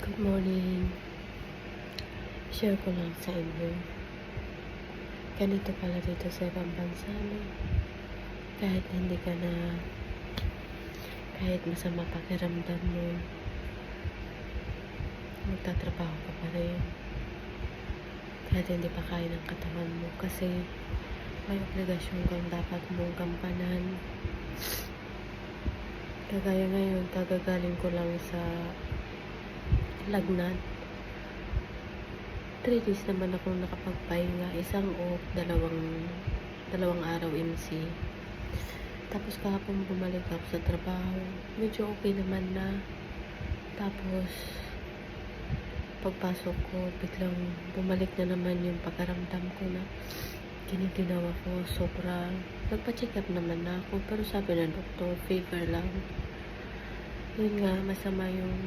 Good morning. Share ko lang sa inyo. Ganito pala dito sa ibang bansa, no? Kahit hindi ka na, kahit masama pakiramdam mo, magtatrabaho ka pa rin. Kahit hindi pa kaya ng katawan mo. Kasi may obligasyon kang dapat mong gampanan. Kagaya ngayon, kagagaling ko lang sa lagnat. 3 days naman akong nakapagpahinga. Isang off, dalawang araw MC. Tapos kahapon bumalik ako sa trabaho. Medyo okay naman na. Tapos pagpasok ko, biglang bumalik na naman yung pagkaramdam ko na giniginaw ako. Sobra. Nagpa-check up naman na ako. Pero sabi ng doktor, fever lang. Yun nga, masama yung